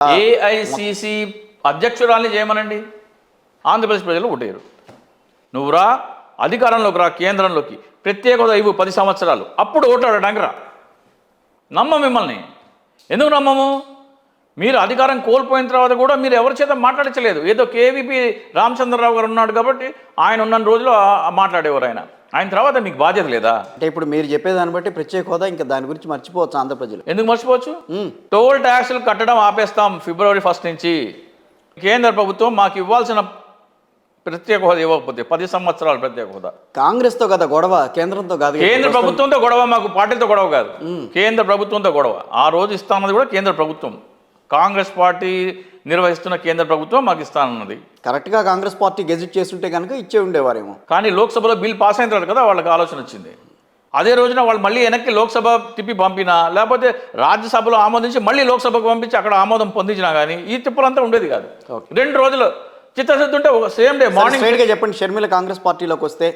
AICC అధ్యక్షురాల్ని చేయమనండి, ఆంధ్రప్రదేశ్ ప్రజలు ఓటేయరు. నువ్వు రా, అధికారంలోకి రా, కేంద్రంలోకి ప్రత్యేక హోదా ఇవ్వు 10 సంవత్సరాలు, అప్పుడు ఓటాడడానికి రా. నమ్మం మిమ్మల్ని. ఎందుకు నమ్మము? మీరు అధికారం కోల్పోయిన తర్వాత కూడా మీరు ఎవరి చేత మాట్లాడించలేదు. ఏదో కేవీపీ రామచంద్రరావు గారు ఉన్నాడు కాబట్టి ఆయన ఉన్న రోజులు మాట్లాడేవారు. ఆయన తర్వాత మీకు బాధ్యత లేదా? అంటే ఇప్పుడు మీరు చెప్పేదాన్ని బట్టి ప్రత్యేక హోదా ఇంకా దాని గురించి మర్చిపోవచ్చు ఆంధ్ర ప్రజలు. ఎందుకు మర్చిపోవచ్చు? టోల్ ట్యాక్స్లు కట్టడం ఆపేస్తాం ఫిబ్రవరి 1 నుంచి. కేంద్ర ప్రభుత్వం మాకు ఇవ్వాల్సిన ప్రత్యేక హోదా ఇవ్వకపోతే 10 సంవత్సరాలు ప్రత్యేక హోదా. కాంగ్రెస్తో కదా గొడవ, కేంద్రంతో కాదు. కేంద్ర ప్రభుత్వంతో గొడవ, మాకు పార్టీలతో గొడవ కాదు. కేంద్ర ప్రభుత్వంతో గొడవ. ఆ రోజు ఇస్తామన్నది కూడా కేంద్ర ప్రభుత్వం. కాంగ్రెస్ పార్టీ నిర్వహిస్తున్న కేంద్ర ప్రభుత్వం మాకు ఇస్తానన్నది. కరెక్ట్గా కాంగ్రెస్ పార్టీ గెజిట్ చేస్తుంటే కనుక ఇచ్చే ఉండేవారేమో. కానీ లోక్సభలో బిల్ పాస్ అయిన తర్వాత కదా వాళ్ళకి ఆలోచన వచ్చింది. అదే రోజున వాళ్ళు మళ్ళీ వెనక్కి లోక్సభ తిప్పి పంపినా, లేకపోతే రాజ్యసభలో ఆమోదించి మళ్ళీ లోక్సభకు పంపించి అక్కడ ఆమోదం పొందించినా కానీ ఈ తిప్పులంతా ఉండేది కాదు. 2 రోజులు చిత్తశుద్ధి ఉంటే సేమ్ డే మార్నింగ్. స్ట్రైట్గా చెప్పండి, షర్మిల కాంగ్రెస్ పార్టీలోకి వస్తే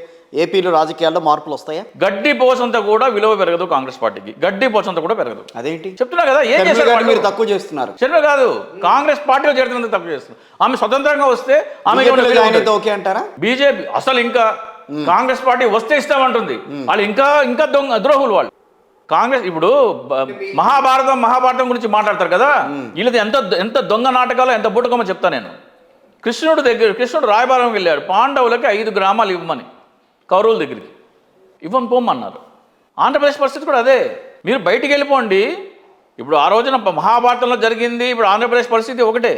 ఏపీలో రాజకీయాల్లో మార్పులు వస్తాయా? గడ్డి పోసంతా కూడా విలువ పెరగదు కాంగ్రెస్ పార్టీకి. గడ్డి పోసంతా కూడా పెరగదు. అదేంటి చెప్తున్నా కదా, ఏం చేశారు మీరు? తక్కువ చేస్తున్నారు. షర్మిల కాదు, కాంగ్రెస్ పార్టీలో చేరుతున్నందుకు తక్కువ చేస్తున్నారు. ఆమె స్వతంత్రంగా వస్తే ఆమె ఓకే అంటారా? బీజేపీ అసలు ఇంకా కాంగ్రెస్ పార్టీ వస్తే ఇస్తామంటుంది. వాళ్ళు ఇంకా ద్రోహులు వాళ్ళు. కాంగ్రెస్ ఇప్పుడు మహాభారతం గురించి మాట్లాడతారు కదా, వీళ్ళది ఎంత దొంగ నాటకాలు, ఎంత బూటకమో చెప్తా నేను. కృష్ణుడు రాయబారం వెళ్ళాడు, పాండవులకి 5 గ్రామాలు ఇవ్వమని కౌరవుల దగ్గరికి. ఇవ్వని పోమన్నారు. ఆంధ్రప్రదేశ్ పరిస్థితి కూడా అదే. మీరు బయటికి వెళ్ళిపోండి. ఇప్పుడు ఆ రోజున మహాభారతంలో జరిగింది, ఇప్పుడు ఆంధ్రప్రదేశ్ పరిస్థితి ఒకటే.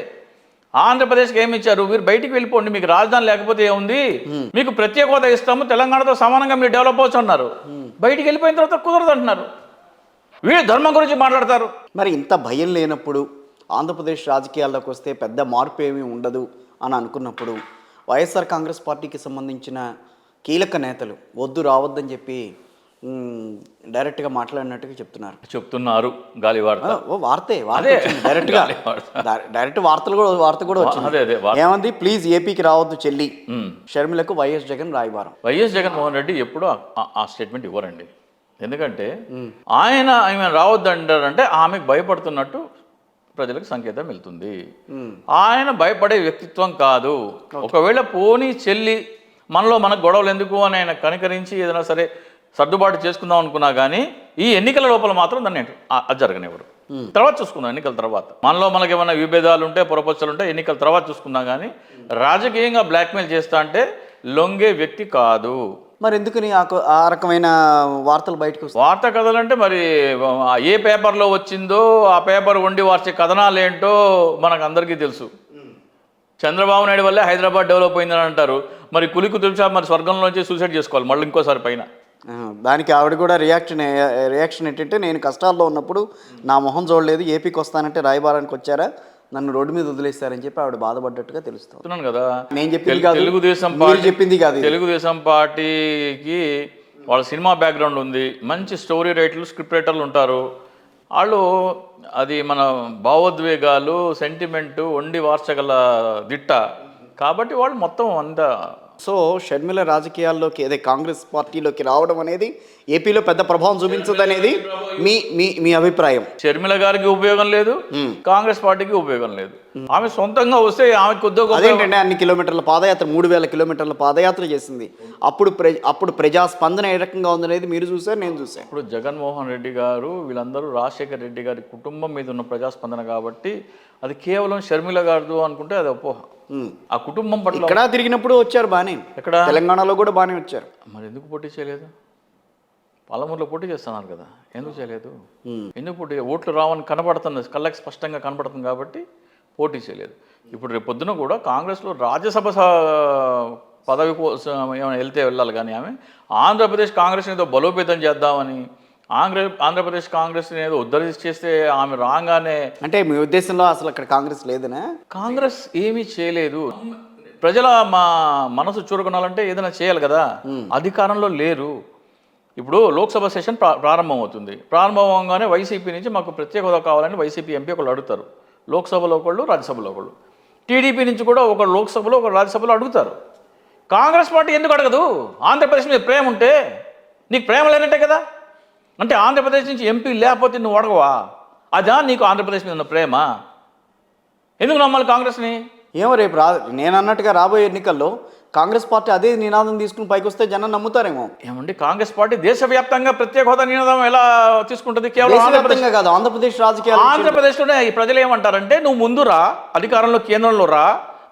ఆంధ్రప్రదేశ్కి ఏమి ఇచ్చారు? మీరు బయటికి వెళ్ళిపోండి, మీకు రాజధాని లేకపోతే ఏముంది, మీకు ప్రత్యేక హోదా ఇస్తాము, తెలంగాణతో సమానంగా మీరు డెవలప్ అవచ్చు అన్నారు. బయటికి వెళ్ళిపోయిన తర్వాత కుదరదు అంటున్నారు. వీళ్ళు ధర్మం గురించి మాట్లాడతారు. మరి ఇంత భయం లేనప్పుడు ఆంధ్రప్రదేశ్ రాజకీయాల్లోకి వస్తే పెద్ద మార్పు ఏమీ ఉండదు అని అనుకున్నప్పుడు వైఎస్ఆర్ కాంగ్రెస్ పార్టీకి సంబంధించిన కీలక నేతలు వద్దు రావద్దని చెప్పి డైరెక్ట్గా మాట్లాడినట్టుగా చెప్తున్నారు. గాలి వార్త. వార్తే డైరెక్ట్గా డైరెక్ట్ వార్త కూడా వచ్చింది. ఏమంది? ప్లీజ్ ఏపీకి రావద్దు చెల్లి, షర్మిలకు వైఎస్ జగన్ రాయబారం. వైఎస్ జగన్మోహన్ రెడ్డి ఎప్పుడూ ఆ స్టేట్మెంట్ ఇవ్వరండి. ఎందుకంటే ఆమె రావద్దు అంటారంటే ఆమెకు భయపడుతున్నట్టు ప్రజలకు సంకేతం వెళ్తుంది. ఆయన భయపడే వ్యక్తిత్వం కాదు. ఒకవేళ పోనీ చెల్లి మనకు గొడవలు ఎందుకు అని ఆయన కనికరించి ఏదైనా సరే సర్దుబాటు చేసుకుందాం అనుకున్నా కానీ ఈ ఎన్నికల లోపల మాత్రం దాన్ని అది జరగనివ్వరు. తర్వాత చూసుకుందాం. ఎన్నికల తర్వాత మనకి ఏమైనా విభేదాలు ఉంటే, పొరపచ్చలు ఉంటే ఎన్నికల తర్వాత చూసుకుందాం. కానీ రాజకీయంగా బ్లాక్మెయిల్ చేస్తా అంటే లొంగే వ్యక్తి కాదు. మరి ఎందుకని ఆ రకమైన వార్తలు బయటకు వస్తాయి? వార్తా కథలు అంటే మరి ఏ పేపర్లో వచ్చిందో ఆ పేపర్ వండి వార్చే కథనాలు ఏంటో మనకు అందరికీ తెలుసు. చంద్రబాబు నాయుడు వల్లే హైదరాబాద్ డెవలప్ అయిందని అంటారు. మరి కులికు తెలుసా? మరి స్వర్గంలోంచి సూసైడ్ చేసుకోవాలి మళ్ళీ ఇంకోసారి పైన. దానికి ఆవిడ కూడా రియాక్షన్ ఏంటంటే, నేను కష్టాల్లో ఉన్నప్పుడు నా మొహం చూడలేదు, ఏపీకి వస్తానంటే రాయబారానికి వచ్చారా, నన్ను రోడ్డు మీద వదిలేస్తారని చెప్పి ఆవిడ బాధపడ్డట్టుగా తెలుస్తున్నాను కదా. నేను చెప్పింది తెలుగుదేశం పార్టీకి వాళ్ళ సినిమా బ్యాక్గ్రౌండ్ ఉంది, మంచి స్టోరీ రైటర్లు, స్క్రిప్ట్ రైటర్లు ఉంటారు. వాళ్ళు అది మన భావోద్వేగాలు, సెంటిమెంటు వండి వార్చగల దిట్ట కాబట్టి వాళ్ళు మొత్తం అంతా. సో షర్మిల రాజకీయాల్లోకి అదే కాంగ్రెస్ పార్టీలోకి రావడం అనేది ఏపీలో పెద్ద ప్రభావం చూపించదు అనేది మీ అభిప్రాయం? షర్మిల గారికి ఉపయోగం లేదు, కాంగ్రెస్ పార్టీకి ఉపయోగం లేదు. ఆమె సొంతంగా వస్తే ఆమెకు ఉద్యోగం. అదేంటంటే అన్ని కిలోమీటర్ల పాదయాత్ర, 3000 కిలోమీటర్ల పాదయాత్ర చేసింది. అప్పుడు ప్రజాస్పందన ఏ రకంగా ఉందనేది మీరు చూసారు, నేను చూసాను. ఇప్పుడు జగన్మోహన్ రెడ్డి గారు వీళ్ళందరూ రాజశేఖర రెడ్డి గారి కుటుంబం మీద ఉన్న ప్రజాస్పందన కాబట్టి అది కేవలం షర్మిల గారు అనుకుంటే అది అపోహ. ఆ కుటుంబం పట్ల ఇక్కడ తిరిగినప్పుడు వచ్చారు బాగానే, ఇక్కడ తెలంగాణలో కూడా బాగానే వచ్చారు. మరి ఎందుకు పోటీ చేయలేదు? పాలమూరులో పోటీ చేస్తున్నారు కదా, ఎందుకు చేయలేదు? ఎందుకు పోటీ? ఓట్లు రావని కనబడుతుంది, కళ్ళకి స్పష్టంగా కనబడుతుంది కాబట్టి పోటీ చేయలేదు. ఇప్పుడు రేపు పొద్దున కూడా కాంగ్రెస్లో రాజ్యసభ పదవి కోసం ఏమైనా వెళ్ళాలి కానీ ఆమె ఆంధ్రప్రదేశ్ కాంగ్రెస్ ఏదో బలోపేతం చేద్దామని, ఆంధ్రప్రదేశ్ కాంగ్రెస్ ఏదో ఉద్ధరిస్తే ఆమె రాగానే. అంటే మీ ఉద్దేశంలో అసలు అక్కడ కాంగ్రెస్ లేదనా? కాంగ్రెస్ ఏమీ చేయలేదు. ప్రజల మనసు చూరగొనాలంటే ఏదైనా చేయాలి కదా. అధికారంలో లేరు. ఇప్పుడు లోక్సభ సెషన్ ప్రారంభం అవుతుంది. ప్రారంభం అవగానే వైసీపీ నుంచి మాకు ప్రత్యేక హోదా కావాలని వైసీపీ ఎంపీ ఒకళ్ళు అడుగుతారు. లోక్సభలో ఒకళ్ళు, రాజ్యసభలో ఒకళ్ళు. టీడీపీ నుంచి కూడా ఒకరు లోక్సభలో, ఒకరు రాజ్యసభలో అడుగుతారు. కాంగ్రెస్ పార్టీ ఎందుకు అడగదు? ఆంధ్రప్రదేశ్ మీద ప్రేమ ఉంటే, నీకు ప్రేమ లేనంటే కదా. అంటే ఆంధ్రప్రదేశ్ నుంచి ఎంపీ లేకపోతే నువ్వు అడగవా? అదా నీకు ఆంధ్రప్రదేశ్ మీద ఉన్న ప్రేమ? ఎందుకు నమ్మాలి కాంగ్రెస్ని? ఏమో రేపు నేను అన్నట్టుగా రాబోయే ఎన్నికల్లో కాంగ్రెస్ పార్టీ అదే నినాదం తీసుకుని పైకి వస్తే జనం నమ్ముతారేమో. ఏమండి, కాంగ్రెస్ పార్టీ దేశవ్యాప్తంగా ప్రత్యేక హోదా నినాదం ఎలా తీసుకుంటుంది? కేవలం దేశవ్యాప్తంగా కాదు, ఆంధ్రప్రదేశ్ రాజకీయాలు. ఆంధ్రప్రదేశ్లోనే ఈ ప్రజలు ఏమంటారంటే, నువ్వు ముందు రా, అధికారంలో కేంద్రంలో రా,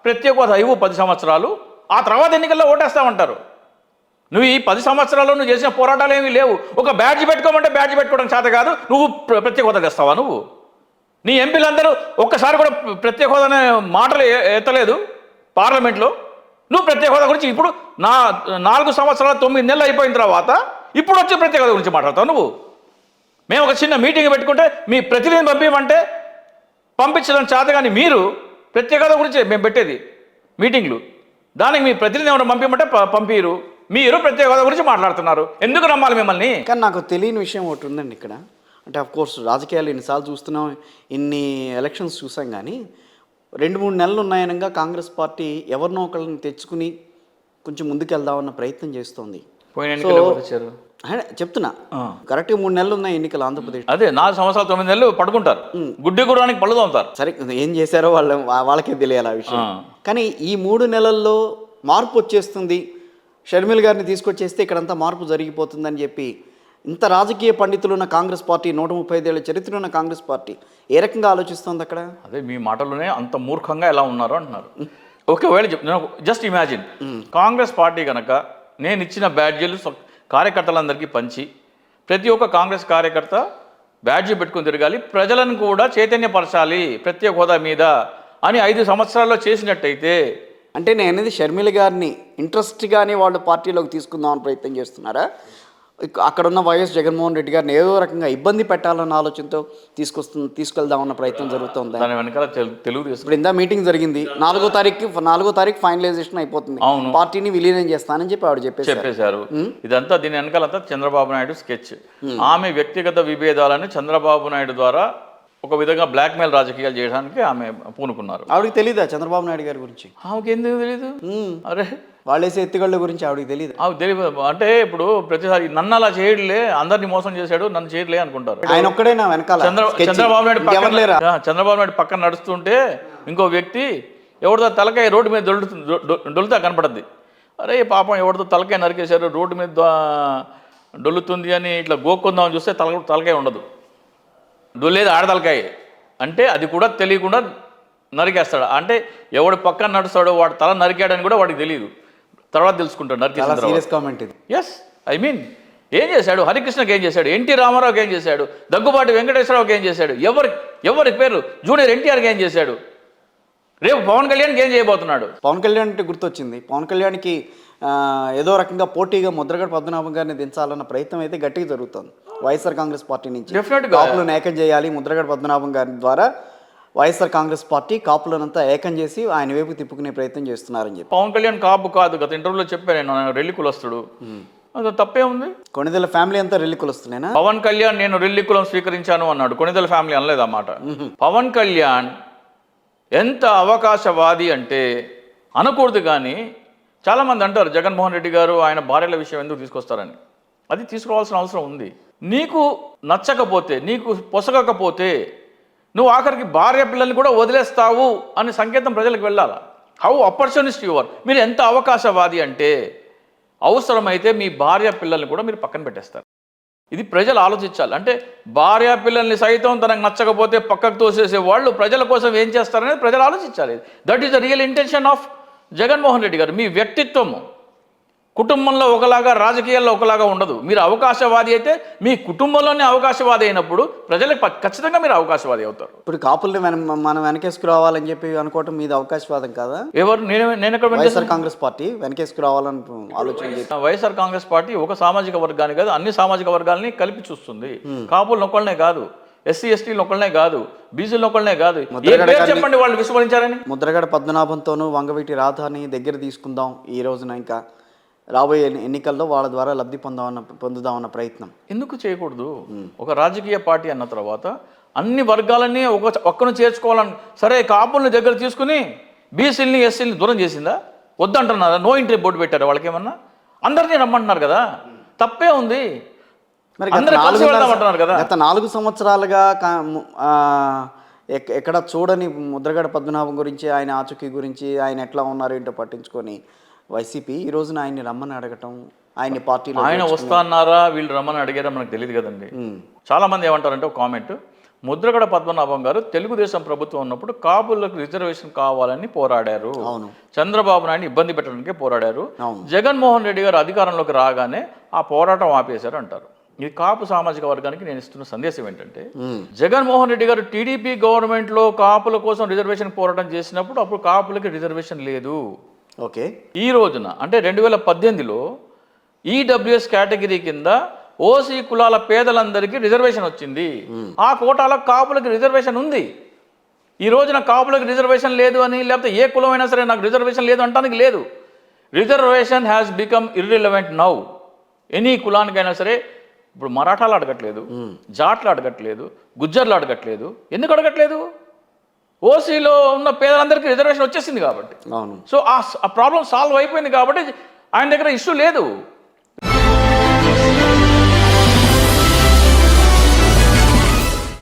ప్రత్యేక హోదా ఇవ్వు 10 సంవత్సరాలు, ఆ తర్వాత ఎన్నికల్లో ఓటేస్తామంటారు. నువ్వు ఈ 10 సంవత్సరాల్లో నువ్వు చేసిన పోరాటాలు ఏమీ లేవు. ఒక బ్యాడ్జ్ పెట్టుకోమంటే బ్యాడ్జ్ పెట్టుకోవడం చేత కాదు, నువ్వు ప్రత్యేక హోదా తెస్తావా? నువ్వు నీ ఎంపీలందరూ ఒక్కసారి కూడా ప్రత్యేక హోదా అనే మాటలు ఎత్తలేదు పార్లమెంట్లో. నువ్వు ప్రత్యేక హోదా గురించి ఇప్పుడు 4 సంవత్సరాలు 9 నెలలు అయిపోయిన తర్వాత ఇప్పుడు వచ్చి ప్రత్యేక హోదా గురించి మాట్లాడతావు నువ్వు. మేము ఒక చిన్న మీటింగ్ పెట్టుకుంటే మీ ప్రతినిధిని పంపించమంటే పంపించడం చేత, కానీ మీరు ప్రత్యేక హోదా గురించి మేము పెట్టేది మీటింగ్లు, దానికి మీ ప్రతినిధి ఏమైనా పంపించమంటే పంపిరు. మీరు ప్రత్యేక హోదా గురించి మాట్లాడుతున్నారు. ఎందుకు నమ్మాలి మిమ్మల్ని? కానీ నాకు తెలియని విషయం ఒకటి ఉందండి ఇక్కడ. అంటే కోర్స్ రాజకీయాలు ఎన్నిసార్లు చూస్తున్నాం, ఇన్ని ఎలక్షన్స్ చూసాం, కానీ 2-3 నెలలు ఉన్నాయనగా కాంగ్రెస్ పార్టీ ఎవరినో ఒకళ్ళని తెచ్చుకుని కొంచెం ముందుకెళ్దామన్న ప్రయత్నం చేస్తోంది. చెప్తున్నా, కరెక్ట్గా 3 నెలలు ఉన్నాయి ఎన్నికలు ఆంధ్రప్రదేశ్. అదే 4 సంవత్సరాలు 9 నెలలు పడుకుంటారు, గుడ్డి గుర్రానికి పళ్ళు తోముతారు. సరే, ఏం చేశారో వాళ్ళకే తెలియాలి ఆ విషయం. కానీ ఈ 3 నెలల్లో మార్పు వచ్చేస్తుంది, షర్మిల గారిని తీసుకొచ్చేస్తే ఇక్కడంతా మార్పు జరిగిపోతుందని చెప్పి ఇంత రాజకీయ పండితులు ఉన్న కాంగ్రెస్ పార్టీ, 135 ఏళ్ల చరిత్ర ఉన్న కాంగ్రెస్ పార్టీ ఏ రకంగా ఆలోచిస్తుంది అక్కడ? అదే మీ మాటలోనే అంత మూర్ఖంగా ఎలా ఉన్నారు అంటున్నారు. ఒకవేళ జస్ట్ ఇమాజిన్, కాంగ్రెస్ పార్టీ కనుక నేను ఇచ్చిన బ్యాడ్జీలు కార్యకర్తలందరికీ పంచి ప్రతి ఒక్క కాంగ్రెస్ కార్యకర్త బ్యాడ్జీ పెట్టుకుని తిరగాలి, ప్రజలను కూడా చైతన్యపరచాలి ప్రత్యేక హోదా మీద అని 5 సంవత్సరాల్లో చేసినట్టయితే. అంటే నేను అనేది షర్మిల గారిని ఇంట్రెస్ట్గానే వాళ్ళ పార్టీలోకి తీసుకుందామని ప్రయత్నం చేస్తున్నారా? అక్కడ ఉన్న వైఎస్ జగన్మోహన్ రెడ్డి గారిని ఏదో రకంగా ఇబ్బంది పెట్టాలన్న ఆలోచనతో తీసుకెళ్దామన్న ప్రయత్నం జరుగుతుంది. దాని వెనకాల తెలుగుదేశం ఇప్పుడు ఇందా మీటింగ్ జరిగింది, 4వ తారీఖు ఫైనలైజేషన్ అయిపోతుంది, పార్టీని విలీనం చేస్తానని చెప్పి ఆవిడ చెప్పేశారు. ఇదంతా దీని వెనకాలంతా చంద్రబాబు నాయుడు స్కెచ్. ఆమె వ్యక్తిగత విభేదాలను చంద్రబాబు నాయుడు ద్వారా ఒక విధంగా బ్లాక్మెయిల్ రాజకీయాలు చేయడానికి ఆమె పూనుకున్నారు. ఆవిడకి తెలీదా చంద్రబాబు నాయుడు గారి గురించి? ఆమెకి ఎందుకు తెలీదు? అరే, వాళ్ళేసే ఎత్తుగళ్ళ గురించి ఆవిడకి తెలియదు. ఆవిడ తెలియదు అంటే ఇప్పుడు ప్రతిసారి నన్ను అలా చేయడలే, అందరినీ మోసం చేశాడు, నన్ను చేయడలే అనుకుంటారు. ఆయన ఒక్కడే నా వెనకాల. చంద్రబాబు నాయుడు పక్కన నడుస్తుంటే ఇంకో వ్యక్తి ఎవరిదో తలకాయ రోడ్డు మీద డొల్లుతా కనపడద్ది. అరే పాపం, ఎవరిదో తలకాయ నరికేశారు, రోడ్డు మీద డొల్లుతుంది అని ఇట్లా గోక్కుందామని చూస్తే తలకాయ ఉండదు, డొల్లేది ఆడతలకాయ అంటే అది కూడా తెలియకుండా నరికేస్తాడు. అంటే ఎవడు పక్కన నడుస్తాడో వాడు తల నరికాడని కూడా వాడికి తెలియదు, తర్వాత తెలుసుకుంటాడు నరికేసిన. ఎస్, ఐ మీన్ ఏం చేశాడు? హరికృష్ణకి ఏం చేశాడు? ఎన్టీ రామారావుకి ఏం చేశాడు? దగ్గుబాటి వెంకటేశ్వరరావుకి ఏం చేశాడు? ఎవరి పేరు జూనియర్ ఎన్టీఆర్కి ఏం చేశాడు? రేపు పవన్ కళ్యాణ్కి ఏం చేయబోతున్నాడు? పవన్ కళ్యాణ్ అంటే గుర్తొచ్చింది, పవన్ కళ్యాణ్కి ఏదో రకంగా పోటీగా ముద్రగడ పద్మనాభం గారిని దించాలన్న ప్రయత్నం అయితే గట్టిగా జరుగుతుంది వైఎస్ఆర్ కాంగ్రెస్ పార్టీ నుంచి. డెఫినెట్గా కాపులను ఏకం చేయాలి, ముద్రగడ పద్మనాభం గారి ద్వారా వైఎస్ఆర్ కాంగ్రెస్ పార్టీ కాపులనంతా ఏకం చేసి ఆయన వైపు తిప్పుకునే ప్రయత్నం చేస్తున్నారని చెప్పి. పవన్ కళ్యాణ్ కాపు కాదు, గత ఇంటర్వ్యూలో చెప్పాను నేను, రెల్లి కులస్తుడు. అది తప్పే ఉంది. కొణిదెల ఫ్యామిలీ అంతా రెల్లి కులస్తునేనా? పవన్ కళ్యాణ్ నేను రెల్లి కులం స్వీకరించాను అన్నాడు, కొణిదెల ఫ్యామిలీ అనలేదు అన్నమాట. పవన్ కళ్యాణ్ ఎంత అవకాశవాది అంటే అనకూడదు, కానీ చాలామంది అంటారు జగన్మోహన్ రెడ్డి గారు ఆయన భార్యల విషయం ఎందుకు తీసుకొస్తారని. అది తీసుకురావాల్సిన అవసరం ఉంది. నీకు నచ్చకపోతే, నీకు పొసగకపోతే నువ్వు ఆఖరికి భార్య పిల్లల్ని కూడా వదిలేస్తావు అని సంకేతం ప్రజలకు వెళ్ళాలా? How opportunist your. మీరు ఎంత అవకాశవాది అంటే అవసరమైతే మీ భార్య పిల్లల్ని కూడా మీరు పక్కన పెట్టేస్తారు. ఇది ప్రజలు ఆలోచించాలి. అంటే భార్య పిల్లల్ని సైతం తనకు నచ్చకపోతే పక్కకు తోసేసే వాళ్ళు ప్రజల కోసం ఏం చేస్తారనేది ప్రజలు ఆలోచించాలి. That is the real intention of Jaganmohan Reddy గారు. మీ వ్యక్తిత్వము కుటుంబంలో ఒకలాగా, రాజకీయాల్లో ఒకలాగా ఉండదు. మీరు అవకాశవాది అయితే మీ కుటుంబంలోనే అవకాశవాది అయినప్పుడు ప్రజలకు ఖచ్చితంగా మీరు అవకాశవాది అవుతారు. ఇప్పుడు కాపుల్ని మనం వెనకేసుకురావాలని చెప్పి అనుకోవటం మీద అవకాశవాదం కాదా? ఎవరు? నేను వైఎస్ఆర్ కాంగ్రెస్ పార్టీ వెనకేసుకురావాలని ఆలోచన. వైఎస్ఆర్ కాంగ్రెస్ పార్టీ ఒక సామాజిక వర్గాన్ని కాదు, అన్ని సామాజిక వర్గాలని కలిపి చూస్తుంది. కాపులు ఒకళ్ళనే కాదు, ఎస్సీ ఎస్టీలు ఒకళ్ళనే కాదు, బీసీలు ఒకళ్ళనే కాదు. చెప్పండి వాళ్ళు విస్మరించారని. ముద్రగడ పద్మనాభంతోనూ వంగవీటి రాధాని దగ్గర తీసుకుందాం ఈ రోజున, ఇంకా రాబోయే ఎన్నికల్లో వాళ్ళ ద్వారా లబ్ధి పొందుదామన్న ప్రయత్నం ఎందుకు చేయకూడదు? ఒక రాజకీయ పార్టీ అన్న తర్వాత అన్ని వర్గాలన్నీ ఒక్కను చేర్చుకోవాలని. సరే, కాపుల్ని దగ్గర తీసుకుని బీసీలని ఎస్సీలని దూరం చేసిందా? వద్దంటున్నారా? నో ఎంట్రీ బోర్డు పెట్టారు వాళ్ళకి ఏమన్నా? అందరినీ రమ్మంటున్నారు కదా, తప్పే ఉంది. మరి గత 4 సంవత్సరాలుగా ఎక్కడ చూడని ముద్రగడ పద్మనాభం గురించి, ఆయన ఆచూకీ గురించి, ఆయన ఎట్లా ఉన్నారు ఏంటో పట్టించుకొని వైసీపీ ఈ రోజున ఆయన్ని రమ్మని అడగటం, ఆయన్ని పార్టీలో ఆయన వస్తా అన్నారా వీళ్ళు రమ్మని అడిగారా మనకు తెలియదు కదండి. చాలా మంది ఏమంటారంటే ఒక కామెంట్, ముద్రగడ పద్మనాభం గారు తెలుగుదేశం ప్రభుత్వం ఉన్నప్పుడు కాపులకు రిజర్వేషన్ కావాలని పోరాడారు, అవును, చంద్రబాబు నాయుడు ఇబ్బంది పెట్టడానికి పోరాడారు, అవును, జగన్మోహన్ రెడ్డి గారు అధికారంలోకి రాగానే ఆ పోరాటం ఆపేశారు అంటారు. ఈ కాపు సామాజిక వర్గానికి నేను ఇస్తున్న సందేశం ఏంటంటే, జగన్మోహన్ రెడ్డి గారు టీడీపీ గవర్నమెంట్లో కాపుల కోసం రిజర్వేషన్ పోరాటం చేసినప్పుడు అప్పుడు కాపులకి రిజర్వేషన్ లేదు. ఓకే, ఈ రోజున అంటే 2018లో ఈడబ్ల్యూఎస్ కేటగిరీ కింద ఓసీ కులాల పేదలందరికీ రిజర్వేషన్ వచ్చింది. ఆ కోటాలో కాపులకి రిజర్వేషన్ ఉంది. ఈ రోజున కాపులకు రిజర్వేషన్ లేదు అని, లేకపోతే ఏ కులమైనా సరే నాకు రిజర్వేషన్ లేదు అంటానికి లేదు. Reservation has become irrelevant now. Any కులానికైనా సరే, ఇప్పుడు మరాఠాలు అడగట్లేదు, జాట్లు అడగట్లేదు, గుజ్జర్లు అడగట్లేదు. ఎందుకు అడగట్లేదు? ఓసీలో ఉన్న పేదలందరికీ రిజర్వేషన్ వచ్చేసింది కాబట్టి. అవును. సో ఆ ప్రాబ్లం సాల్వ్ అయిపోయింది కాబట్టి ఆయన దగ్గర ఇష్యూ లేదు.